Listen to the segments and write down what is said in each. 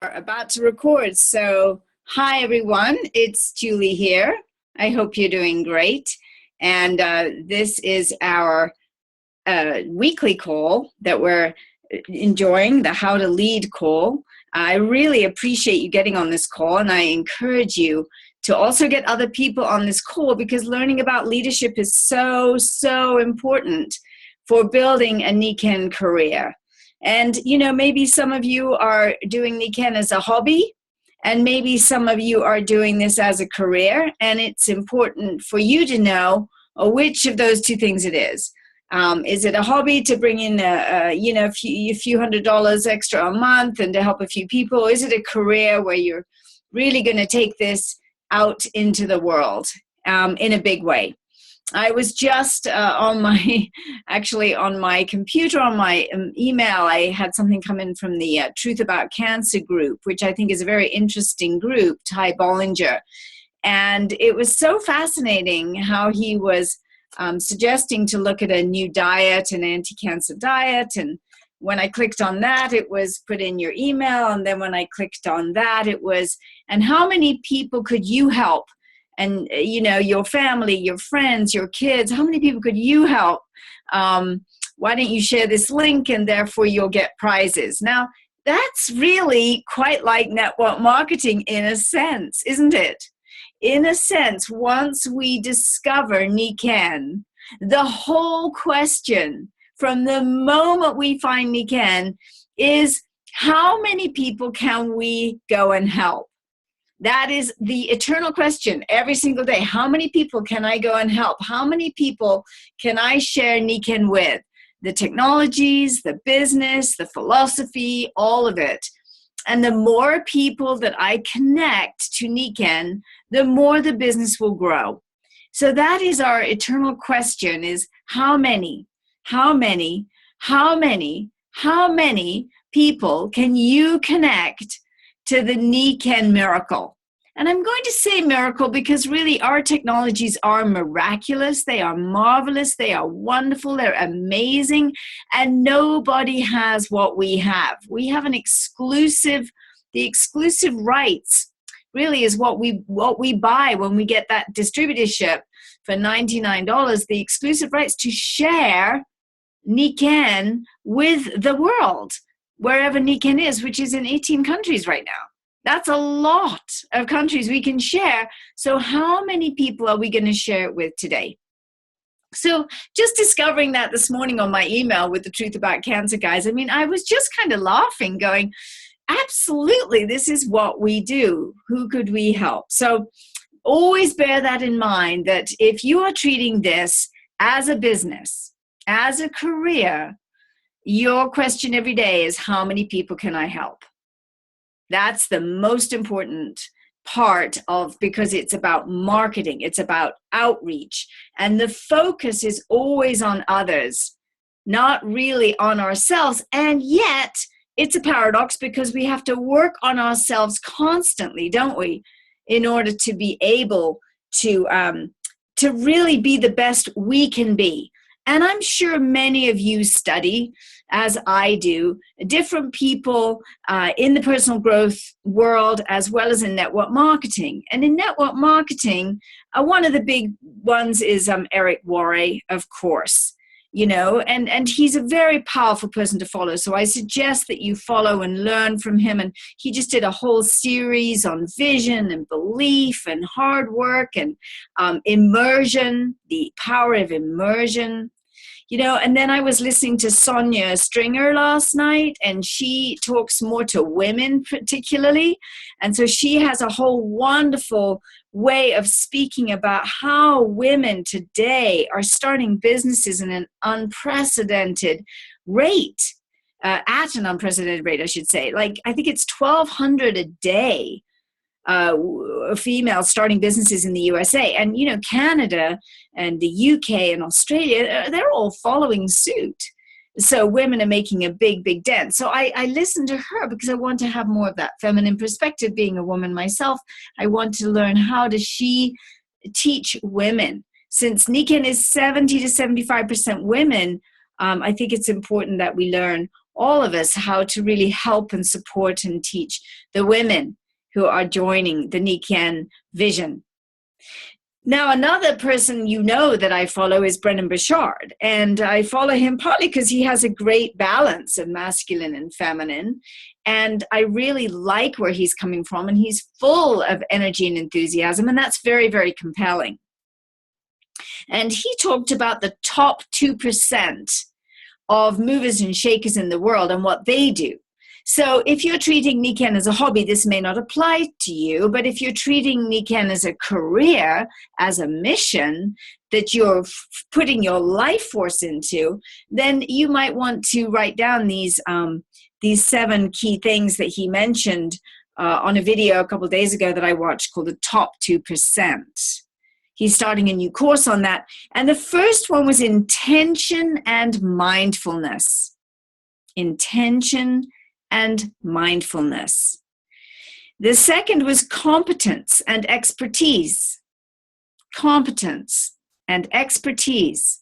Are about to record. So, hi everyone, it's Julie here. I hope you're doing great. And this is our weekly call that we're enjoying, the How to Lead call. I really appreciate you getting on this call, and I encourage you to also get other people on this call because learning about leadership is so important for building a Nikken career. And, maybe some of you are doing Nikken as a hobby, and maybe some of you are doing this as a career, and it's important for you to know which of those two things it is. Is it a hobby to bring in a few $100s extra a month and to help a few people? Or is it a career where you're really going to take this out into the world in a big way? I was just on my computer, on my email, I had something come in from the Truth About Cancer group, which I think is a very interesting group, Ty Bollinger. And it was so fascinating how he was suggesting to look at a new diet, an anti-cancer diet. And when I clicked on that, it was put in your email. And then when I clicked on that, it was, and how many people could you help? And, your family, your friends, your kids, how many people could you help? Why don't you share this link and therefore you'll get prizes? Now, that's really quite like network marketing in a sense, isn't it? In a sense, once we discover Nikken, the whole question from the moment we find Nikken is how many people can we go and help? That is the eternal question every single day. How many people can I go and help? How many people can I share Nikken with? The technologies, the business, the philosophy, all of it. And the more people that I connect to Nikken, the more the business will grow. So that is our eternal question, is how many people can you connect to the Nikken miracle? And I'm going to say miracle because really our technologies are miraculous. They are marvelous. They are wonderful. They're amazing. And nobody has what we have. We have the exclusive rights really is what we buy when we get that distributorship for $99, the exclusive rights to share Nikken with the world, wherever Nikken is, which is in 18 countries right now. That's a lot of countries we can share. So how many people are we going to share it with today? So just discovering that this morning on my email with the Truth About Cancer guys, I was just kind of laughing, going, absolutely, this is what we do. Who could we help? So always bear that in mind, that if you are treating this as a business, as a career, your question every day is, how many people can I help? That's the most important part because it's about marketing, it's about outreach, and the focus is always on others, not really on ourselves. And yet it's a paradox because we have to work on ourselves constantly, don't we, in order to be able to really be the best we can be. And I'm sure many of you study, as I do, different people in the personal growth world as well as in network marketing. And in network marketing, one of the big ones is Eric Worre, of course. And he's a very powerful person to follow. So I suggest that you follow and learn from him. And he just did a whole series on vision and belief and hard work and immersion, the power of immersion. And then I was listening to Sonia Stringer last night, and she talks more to women particularly. And so she has a whole wonderful way of speaking about how women today are starting businesses in an unprecedented rate, at an unprecedented rate, I should say. Like, I think it's 1,200 a day. Females starting businesses in the USA, and Canada and the UK and Australia, they're all following suit. So women are making a big dent. So I listened to her because I want to have more of that feminine perspective. Being a woman myself, I want to learn, how does she teach women? Since Nikken is 70 to 75% women, I think it's important that we learn all of us how to really help and support and teach the women who are joining the Nikken vision. Now, another person that I follow is Brennan Burchard, and I follow him partly because he has a great balance of masculine and feminine, and I really like where he's coming from, and he's full of energy and enthusiasm, and that's very, very compelling. And he talked about the top 2% of movers and shakers in the world and what they do. So if you're treating Nikken as a hobby, this may not apply to you, but if you're treating Nikken as a career, as a mission that you're putting your life force into, then you might want to write down these 7 key things that he mentioned on a video a couple of days ago that I watched called the top 2%. He's starting a new course on that. And the first one was intention and mindfulness. Intention and mindfulness. The second was competence and expertise. Competence and expertise.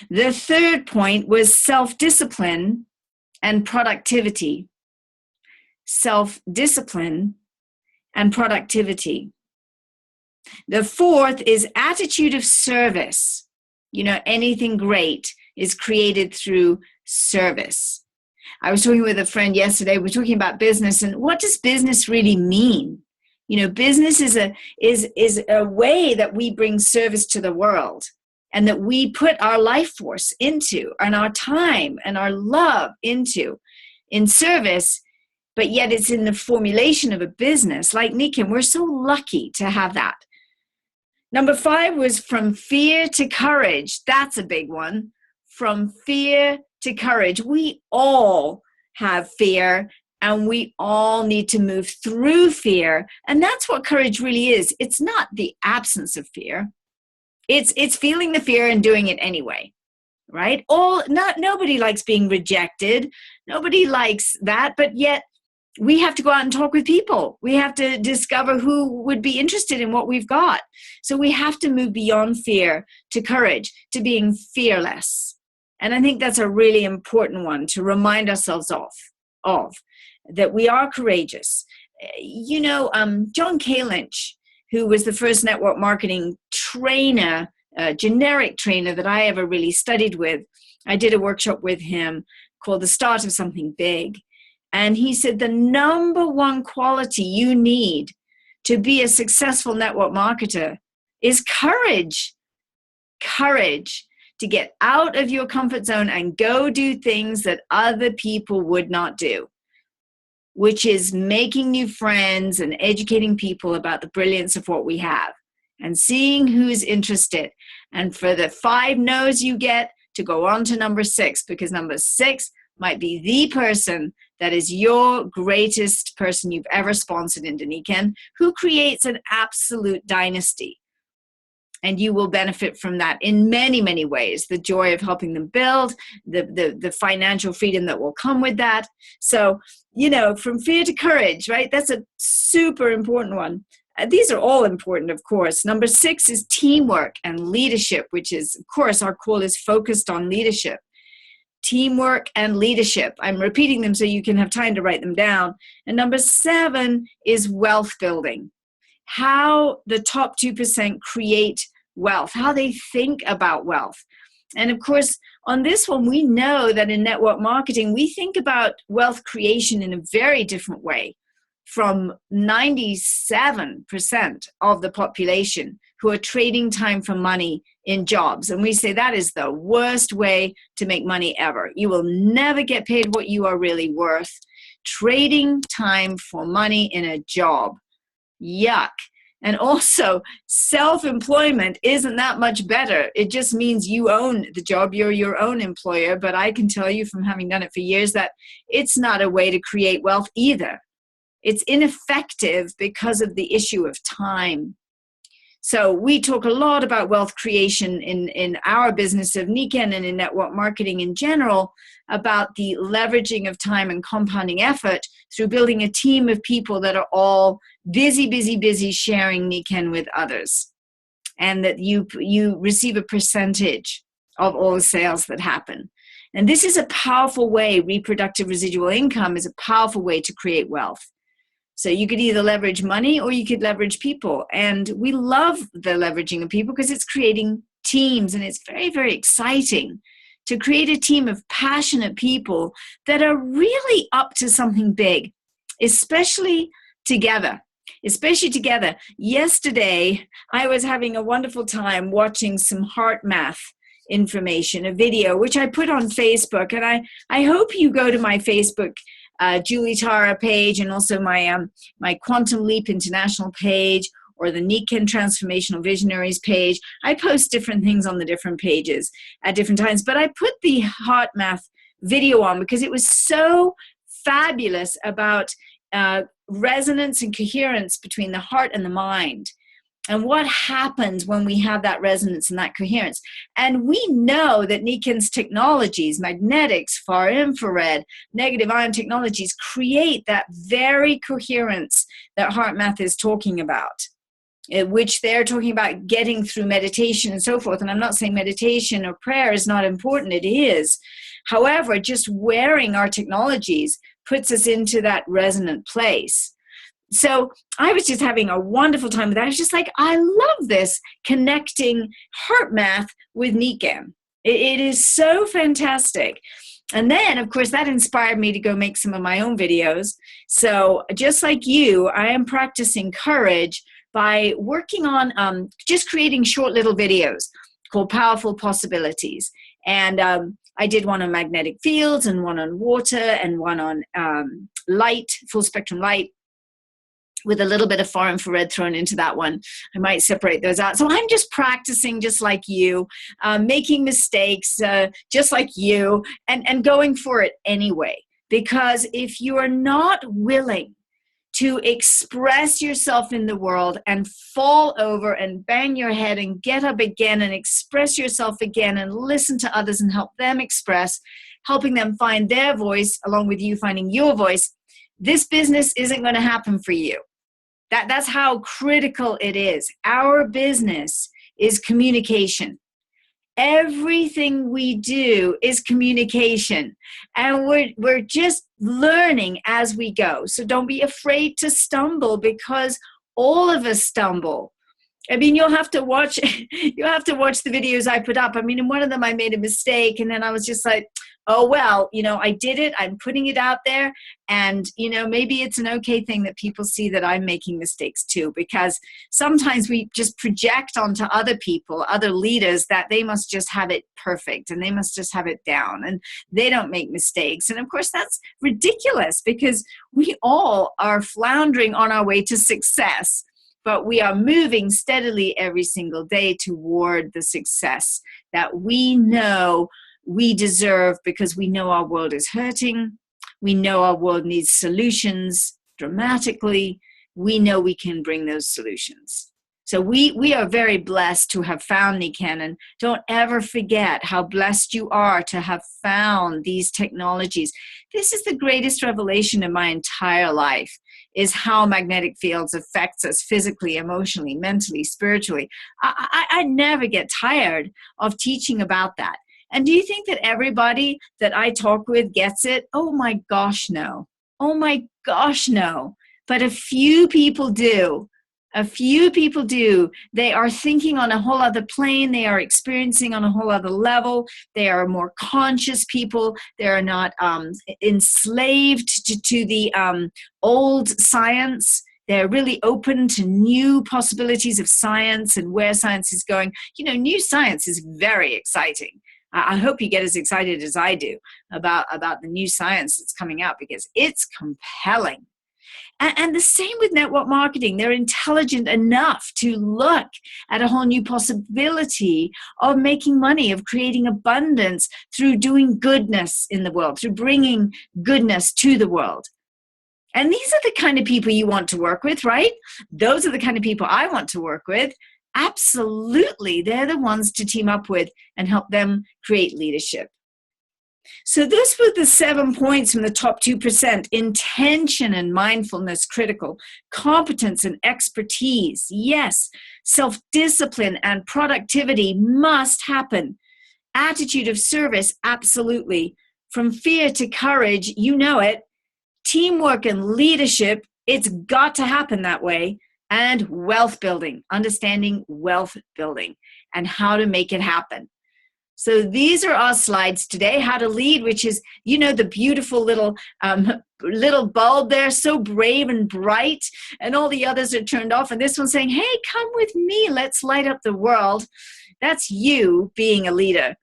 The third point was self-discipline and productivity. Self-discipline and productivity. The fourth is attitude of service. Anything great is created through service. I was talking with a friend yesterday. We're talking about business, and what does business really mean? Business is a way that we bring service to the world, and that we put our life force into, and our time and our love into, in service. But yet, it's in the formulation of a business like Nikken. We're so lucky to have that. Number 5 was from fear to courage. That's a big one. From fear to courage. We all have fear, and we all need to move through fear. And that's what courage really is. It's not the absence of fear. It's feeling the fear and doing it anyway, right? Nobody likes being rejected. Nobody likes that, but yet we have to go out and talk with people. We have to discover who would be interested in what we've got. So we have to move beyond fear to courage, to being fearless. And I think that's a really important one to remind ourselves of that we are courageous. John K. Lynch, who was the first network marketing trainer, generic trainer that I ever really studied with, I did a workshop with him called The Start of Something Big. And he said the number one quality you need to be a successful network marketer is courage. Courage. To get out of your comfort zone and go do things that other people would not do, which is making new friends and educating people about the brilliance of what we have and seeing who's interested. And for the 5 no's you get, to go on to number 6, because number 6 might be the person that is your greatest person you've ever sponsored into Nikken, who creates an absolute dynasty. And you will benefit from that in many, many ways. The joy of helping them build, the financial freedom that will come with that. So, from fear to courage, right? That's a super important one. These are all important, of course. Number 6 is teamwork and leadership, which is, of course, our call is focused on leadership. Teamwork and leadership. I'm repeating them so you can have time to write them down. And number 7 is wealth building. How the top 2% create wealth, how they think about wealth. And of course, on this one, we know that in network marketing, we think about wealth creation in a very different way from 97% of the population who are trading time for money in jobs. And we say that is the worst way to make money ever. You will never get paid what you are really worth. Trading time for money in a job. Yuck. And also, self-employment isn't that much better. It just means you own the job. You're your own employer. But I can tell you from having done it for years that it's not a way to create wealth either. It's ineffective because of the issue of time. So we talk a lot about wealth creation in our business of Nikken and in network marketing in general, about the leveraging of time and compounding effort through building a team of people that are all busy sharing Nikken with others. And that you receive a percentage of all the sales that happen. And this is a powerful way. Reproductive residual income is a powerful way to create wealth. So you could either leverage money or you could leverage people. And we love the leveraging of people because it's creating teams, and it's very, very exciting to create a team of passionate people that are really up to something big, especially together. Especially together. Yesterday, I was having a wonderful time watching some heart math information, a video, which I put on Facebook. And I hope you go to my Facebook Julie Tara page, and also my Quantum Leap International page, or the Nikken Transformational Visionaries page. I post different things on the different pages at different times, but I put the heart math video on because it was so fabulous about resonance and coherence between the heart and the mind, and what happens when we have that resonance and that coherence. And we know that Nikken's technologies, magnetics, far infrared, negative ion technologies, create that very coherence that heart math is talking about, which they're talking about getting through meditation and so forth. And I'm not saying meditation or prayer is not important. It is. However, just wearing our technologies puts us into that resonant place. So I was just having a wonderful time with that. I was just like, I love this, connecting heart math with Nikken. It is so fantastic. And then, of course, that inspired me to go make some of my own videos. So just like you, I am practicing courage by working on just creating short little videos called Powerful Possibilities. And I did one on magnetic fields, and one on water, and one on light, full spectrum light, with a little bit of far infrared thrown into that one. I might separate those out. So I'm just practicing just like you, making mistakes just like you, and going for it anyway. Because if you are not willing to express yourself in the world and fall over and bang your head and get up again and express yourself again and listen to others and help them express, helping them find their voice along with you finding your voice, this business isn't going to happen for you. That's how critical it is. Our business is communication. Everything we do is communication, and we're just learning as we go. So don't be afraid to stumble, because all of us stumble. I mean, you'll have to watch the videos I put up. I mean, in one of them I made a mistake, and then I was just like, oh, well, I did it. I'm putting it out there. And, maybe it's an okay thing that people see that I'm making mistakes too, because sometimes we just project onto other people, other leaders, that they must just have it perfect and they must just have it down and they don't make mistakes. And of course, that's ridiculous, because we all are floundering on our way to success, but we are moving steadily every single day toward the success that we know we deserve, because we know our world is hurting. We know our world needs solutions dramatically. We know we can bring those solutions. So we are very blessed to have found Nikken, and don't ever forget how blessed you are to have found these technologies. This is the greatest revelation in my entire life, is how magnetic fields affects us physically, emotionally, mentally, spiritually. I never get tired of teaching about that. And do you think that everybody that I talk with gets it? Oh my gosh, no. Oh my gosh, no. But a few people do. A few people do. They are thinking on a whole other plane. They are experiencing on a whole other level. They are more conscious people. They are not enslaved to the old science. They're really open to new possibilities of science and where science is going. New science is very exciting. I hope you get as excited as I do about the new science that's coming out, because it's compelling. And the same with network marketing. They're intelligent enough to look at a whole new possibility of making money, of creating abundance through doing goodness in the world, through bringing goodness to the world. And these are the kind of people you want to work with, right? Those are the kind of people I want to work with. Absolutely. They're the ones to team up with and help them create leadership. So this was the 7 points from the top 2%. Intention and mindfulness critical. Competence and expertise. Yes. Self-discipline and productivity must happen. Attitude of service, absolutely. From fear to courage, you know it. Teamwork and leadership, it's got to happen that way. And wealth building, understanding wealth building and how to make it happen. So these are our slides today, how to lead, which is, the beautiful little bulb there, so brave and bright, and all the others are turned off. And this one's saying, hey, come with me, let's light up the world. That's you being a leader.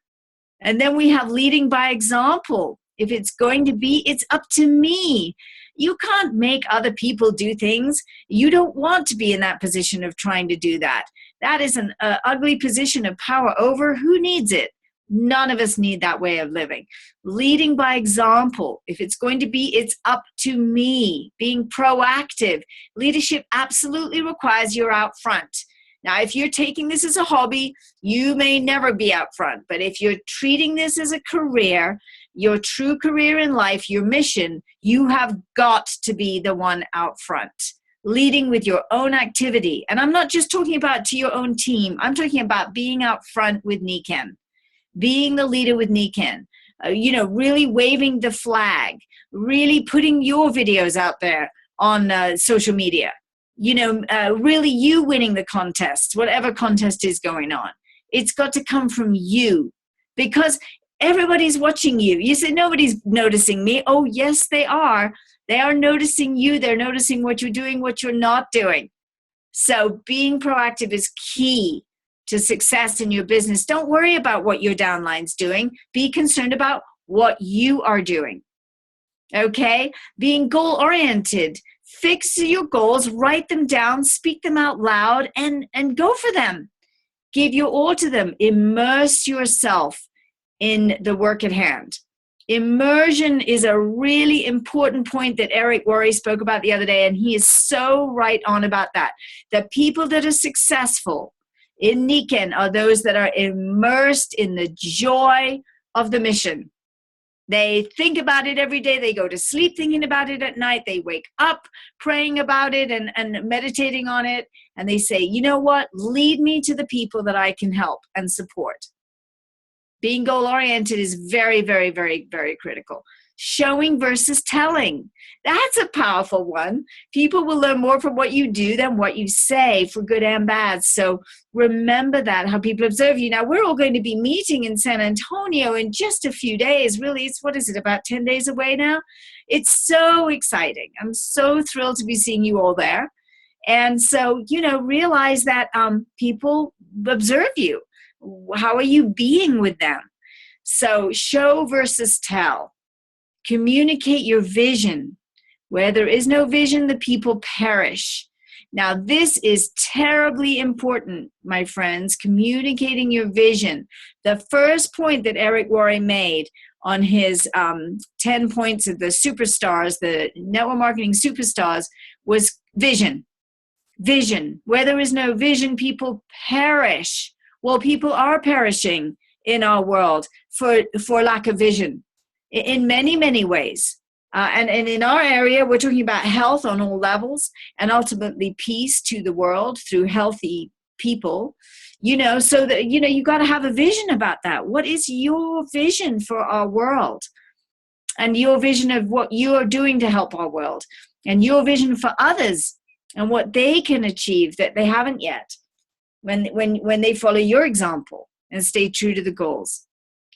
And then we have leading by example. If it's going to be, it's up to me. You can't make other people do things. You don't want to be in that position of trying to do that. That is an ugly position of power over. Who needs it? None of us need that way of living. Leading by example. If it's going to be, it's up to me. Being proactive. Leadership absolutely requires you're out front. Now, if you're taking this as a hobby, you may never be out front. But if you're treating this as a career, your true career in life, your mission, you have got to be the one out front, leading with your own activity. And I'm not just talking about to your own team. I'm talking about being out front with Nikken, being the leader with Nikken, really waving the flag, really putting your videos out there on social media. Really you winning the contest, whatever contest is going on. It's got to come from you because everybody's watching you. You say, nobody's noticing me. Oh, yes, they are. They are noticing you. They're noticing what you're doing, what you're not doing. So being proactive is key to success in your business. Don't worry about what your downline's doing. Be concerned about what you are doing. Okay? Being goal-oriented. Fix your goals, write them down, speak them out loud, and go for them. Give your all to them. Immerse yourself in the work at hand. Immersion is a really important point that Eric Worre spoke about the other day, and he is so right on about that. The people that are successful in Nikken are those that are immersed in the joy of the mission. They think about it every day. They go to sleep thinking about it at night. They wake up praying about it and meditating on it. And they say, you know what? Lead me to the people that I can help and support. Being goal-oriented is very, very, very, very critical. Showing versus telling. That's a powerful one. People will learn more from what you do than what you say, for good and bad. So remember that, how people observe you. Now, we're all going to be meeting in San Antonio in just a few days. Really, about 10 days away now? It's so exciting. I'm so thrilled to be seeing you all there. And so, realize that people observe you. How are you being with them? So show versus tell. Communicate your vision. Where there is no vision, the people perish. Now, this is terribly important, my friends, communicating your vision. The first point that Eric Worre made on his 10 points of the superstars, the network marketing superstars, was vision. Vision. Where there is no vision, people perish. Well, people are perishing in our world for lack of vision in many, many ways. And in our area, we're talking about health on all levels and ultimately peace to the world through healthy people, so that, you got to have a vision about that. What is your vision for our world? And your vision of what you are doing to help our world, and your vision for others and what they can achieve that they haven't yet when they follow your example and stay true to the goals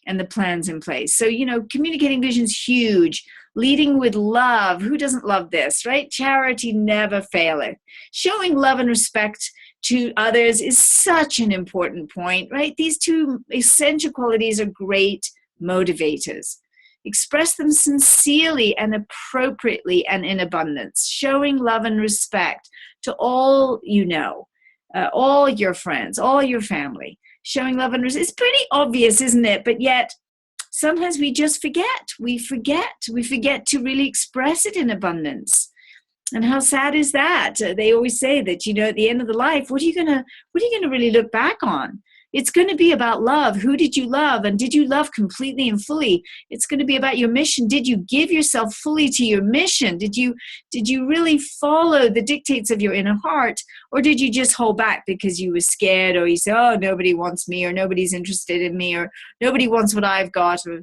and the plans in place. So, communicating vision is huge. Leading with love. Who doesn't love this, right? Charity never faileth. Showing love and respect to others is such an important point, right? These two essential qualities are great motivators. Express them sincerely and appropriately and in abundance. Showing love and respect to all all your friends, all your family. Showing love and respect. It's pretty obvious, isn't it? But yet, sometimes we just forget. We forget to really express it in abundance. And how sad is that? They always say that, at the end of the life, what are you gonna really look back on? It's going to be about love. Who did you love? And did you love completely and fully? It's going to be about your mission. Did you give yourself fully to your mission? Did you really follow the dictates of your inner heart? Or did you just hold back because you were scared, or you said, oh, nobody wants me, or nobody's interested in me, or nobody wants what I've got, or,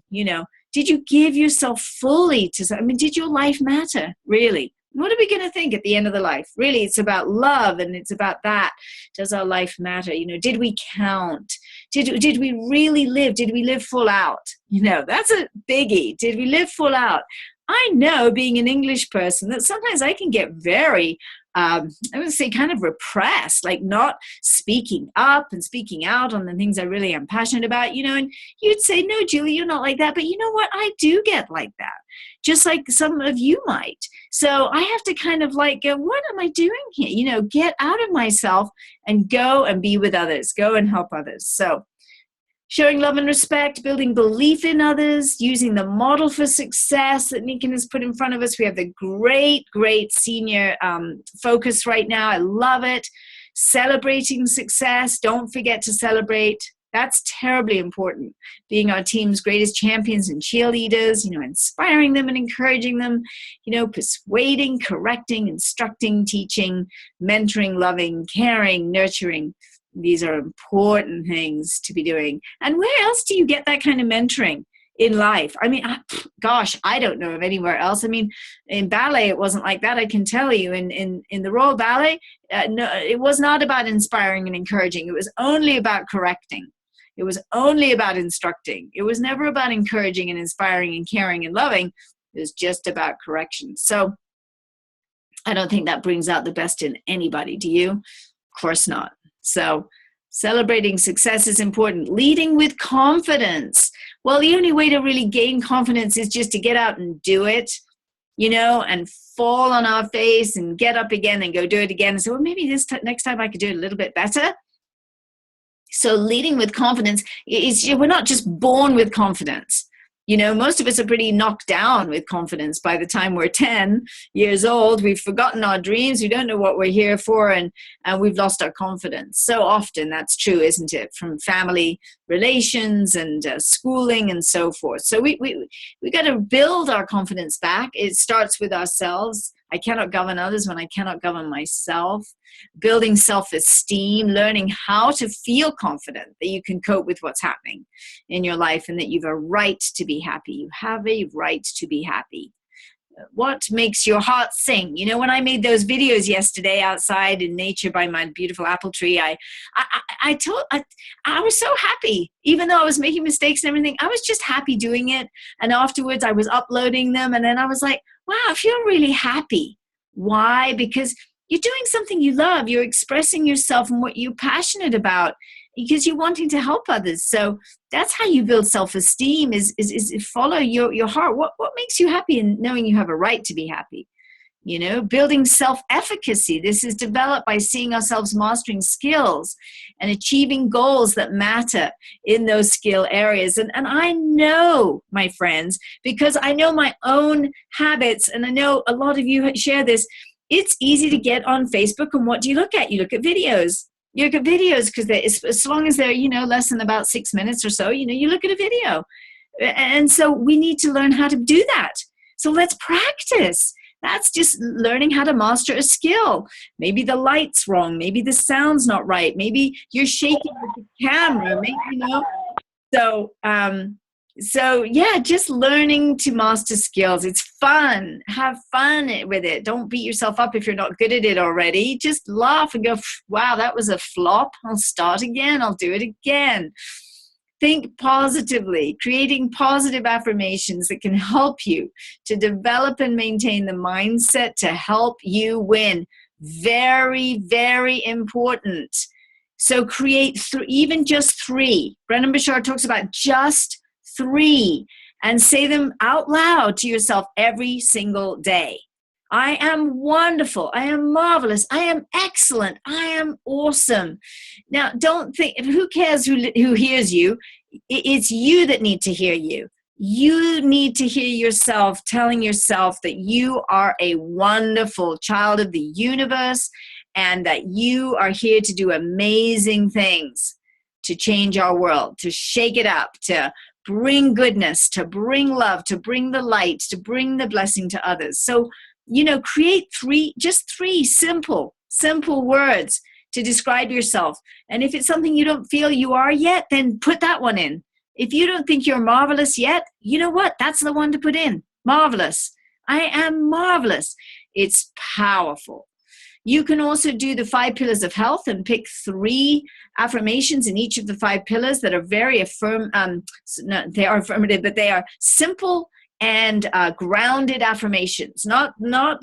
did you give yourself fully to, did your life matter, really? What are we going to think at the end of the life? Really, it's about love, and it's about that. Does our life matter? Did we count? Did we really live? Did we live full out? That's a biggie. Did we live full out? I know, being an English person, that sometimes I can get very, I would say, kind of repressed, like not speaking up and speaking out on the things I really am passionate about, and you'd say, no, Julie, you're not like that. But you know what? I do get like that, just like some of you might. So I have to kind of like go, what am I doing here? Get out of myself and go and be with others, go and help others. So showing love and respect, building belief in others, using the model for success that Nikken has put in front of us. We have the great, great senior focus right now. I love it. Celebrating success. Don't forget to celebrate. That's terribly important. Being our team's greatest champions and cheerleaders, inspiring them and encouraging them, persuading, correcting, instructing, teaching, mentoring, loving, caring, nurturing. These are important things to be doing. And where else do you get that kind of mentoring in life? I don't know of anywhere else. In ballet, it wasn't like that. I can tell you in the Royal Ballet, no, it was not about inspiring and encouraging. It was only about correcting. It was only about instructing. It was never about encouraging and inspiring and caring and loving. It was just about correction. So I don't think that brings out the best in anybody. Do you? Of course not. So celebrating success is important. Leading with confidence. Well, the only way to really gain confidence is just to get out and do it, and fall on our face and get up again and go do it again. And say, well, maybe next time I could do it a little bit better. So leading with confidence is, we're not just born with confidence. Most of us are pretty knocked down with confidence by the time we're 10 years old. We've forgotten our dreams. We don't know what we're here for, and we've lost our confidence. So often that's true, isn't it? From family relations and schooling and so forth. So we got to build our confidence back. It starts with ourselves. I cannot govern others when I cannot govern myself. Building self-esteem, learning how to feel confident that you can cope with what's happening in your life and that you have a right to be happy. You have a right to be happy. What makes your heart sing? When I made those videos yesterday outside in nature by my beautiful apple tree, I was so happy. Even though I was making mistakes and everything, I was just happy doing it. And afterwards I was uploading them, and then I was like, wow, I feel really happy. Why? Because you're doing something you love. You're expressing yourself and what you're passionate about because you're wanting to help others. So that's how you build self-esteem is follow your heart. What makes you happy, and knowing you have a right to be happy. Building self-efficacy. This is developed by seeing ourselves mastering skills and achieving goals that matter in those skill areas. And I know, my friends, because I know my own habits, and I know a lot of you share this, it's easy to get on Facebook, and what do you look at? You look at videos. You look at videos because as long as they're, less than about 6 minutes or so, you look at a video. And so we need to learn how to do that. So let's practice. That's just learning how to master a skill. Maybe the light's wrong. Maybe the sound's not right. Maybe you're shaking with the camera. So yeah, just learning to master skills. It's fun. Have fun with it. Don't beat yourself up if you're not good at it already. Just laugh and go, wow, that was a flop. I'll start again. I'll do it again. Think positively, creating positive affirmations that can help you to develop and maintain the mindset to help you win. Very, very important. So create even just 3. Brendon Burchard talks about just 3, and say them out loud to yourself every single day. I am wonderful. I am marvelous. I am excellent. I am awesome. Now, don't think, who cares who hears you? It's you that need to hear you. You need to hear yourself telling yourself that you are a wonderful child of the universe and that you are here to do amazing things. to change our world, to shake it up, to bring goodness, to bring love, to bring the light, to bring the blessing to others. So, create just three simple words to describe yourself. And if it's something you don't feel you are yet, then put that one in. If you don't think you're marvelous yet, you know what? That's the one to put in. Marvelous. I am marvelous. It's powerful. You can also do the 5 pillars of health and pick 3 affirmations in each of the 5 pillars that are very they are affirmative, but they are simple and grounded affirmations. Not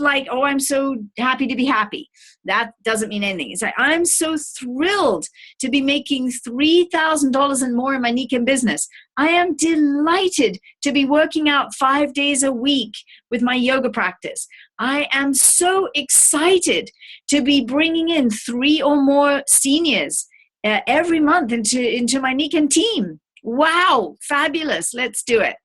like, oh, I'm so happy to be happy. That doesn't mean anything. It's like, I'm so thrilled to be making $3,000 and more in my Nikken business. I am delighted to be working out 5 days a week with my yoga practice. I am so excited to be bringing in 3 or more seniors every month into my Nikken team. Wow, fabulous. Let's do it.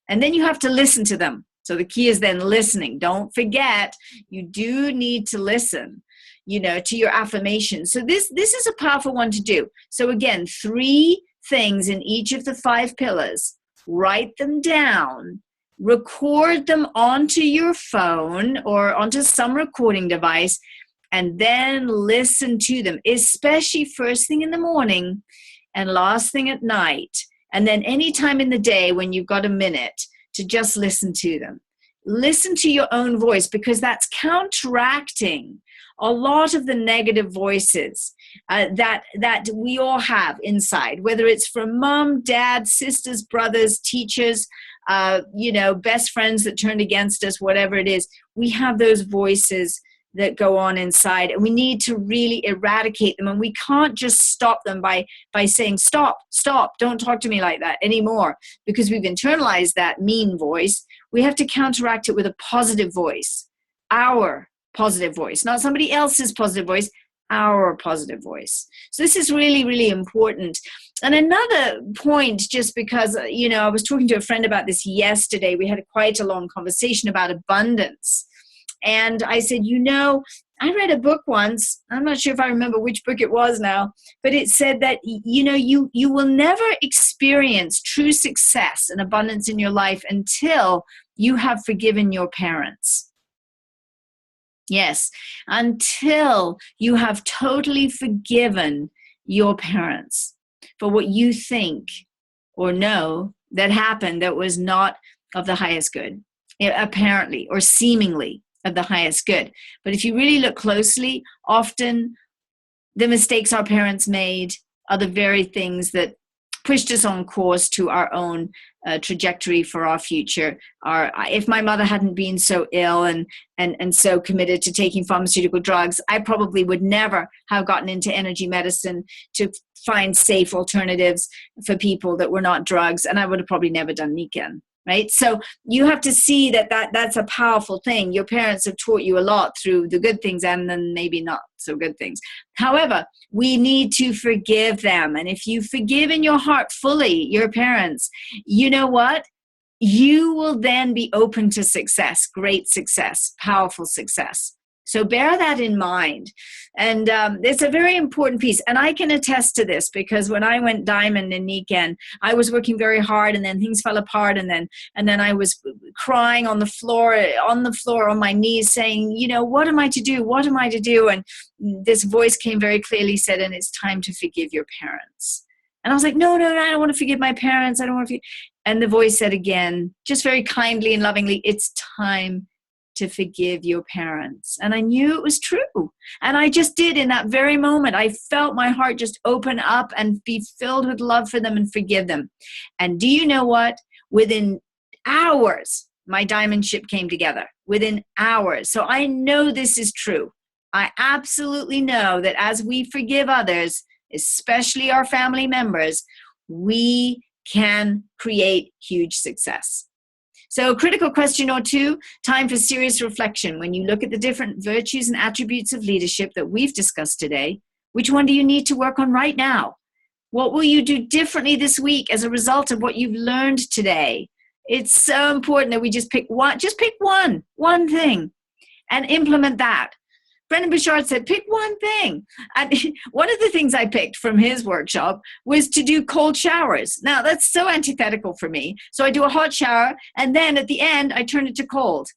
And then you have to listen to them. So the key is then listening. Don't forget, you do need to listen, to your affirmations. So this is a powerful one to do. So again, 3 things in each of the 5 pillars. Write them down. Record them onto your phone or onto some recording device, and then listen to them, especially first thing in the morning and last thing at night. And then any time in the day when you've got a minute to just listen to them. Listen to your own voice, because that's counteracting a lot of the negative voices that we all have inside, whether it's from mom, dad, sisters, brothers, teachers, best friends that turned against us, whatever it is. We have those voices that go on inside, and we need to really eradicate them. And we can't just stop them by saying, stop, don't talk to me like that anymore, because we've internalized that mean voice. We have to counteract it with a positive voice, our positive voice, not somebody else's positive voice, our positive voice. So this is really, really important. And another point, just because, I was talking to a friend about this yesterday, we had quite a long conversation about abundance. And I said, I read a book once, I'm not sure if I remember which book it was now, but it said that, you will never experience true success and abundance in your life until you have forgiven your parents. Yes, until you have totally forgiven your parents for what you think or know that happened that was not of the highest good, apparently, or seemingly of the highest good. But if you really look closely, often the mistakes our parents made are the very things that pushed us on course to our own trajectory for our future. If my mother hadn't been so ill and so committed to taking pharmaceutical drugs, I probably would never have gotten into energy medicine to find safe alternatives for people that were not drugs, and I would have probably never done Nikken. Right? So you have to see that's a powerful thing. Your parents have taught you a lot through the good things and then maybe not so good things. However, we need to forgive them. And if you forgive in your heart fully your parents, you know what? You will then be open to success, great success, powerful success. So bear that in mind. And it's a very important piece. And I can attest to this, because when I went diamond in Nikken, I was working very hard, and then things fell apart. And then I was crying on the floor on my knees saying, what am I to do? What am I to do? And this voice came very clearly, said, and it's time to forgive your parents. And I was like, no, I don't want to forgive my parents. I don't want to. And the voice said again, just very kindly and lovingly, it's time to forgive your parents. And I knew it was true. And I just did in that very moment. I felt my heart just open up and be filled with love for them and forgive them. And do you know what? Within hours, my diamond ship came together. Within hours. So I know this is true. I absolutely know that as we forgive others, especially our family members, we can create huge success. So a critical question or two, time for serious reflection. When you look at the different virtues and attributes of leadership that we've discussed today, which one do you need to work on right now? What will you do differently this week as a result of what you've learned today? It's so important that we just pick one thing and implement that. Brendan Bouchard said, pick one thing. And one of the things I picked from his workshop was to do cold showers. Now, that's so antithetical for me. So I do a hot shower, and then at the end, I turn it to cold.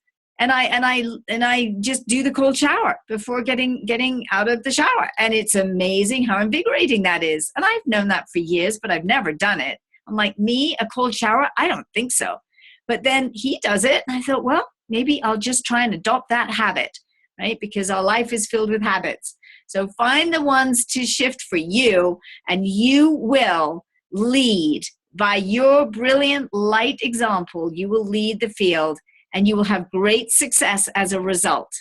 And I just do the cold shower before getting out of the shower. And it's amazing how invigorating that is. And I've known that for years, but I've never done it. I'm like, me, a cold shower? I don't think so. But then he does it, and I thought, well, maybe I'll just try and adopt that habit, right? Because our life is filled with habits. So find the ones to shift for you, and you will lead. By your brilliant light example, you will lead the field, and you will have great success as a result.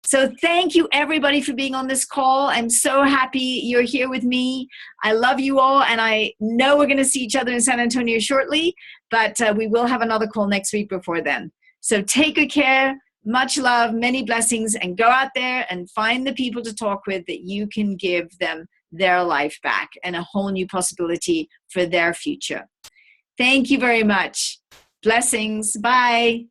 So thank you, everybody, for being on this call. I'm so happy you're here with me. I love you all, and I know we're going to see each other in San Antonio shortly, but we will have another call next week before then. So take good care, much love, many blessings, and go out there and find the people to talk with that you can give them their life back and a whole new possibility for their future. Thank you very much. Blessings. Bye.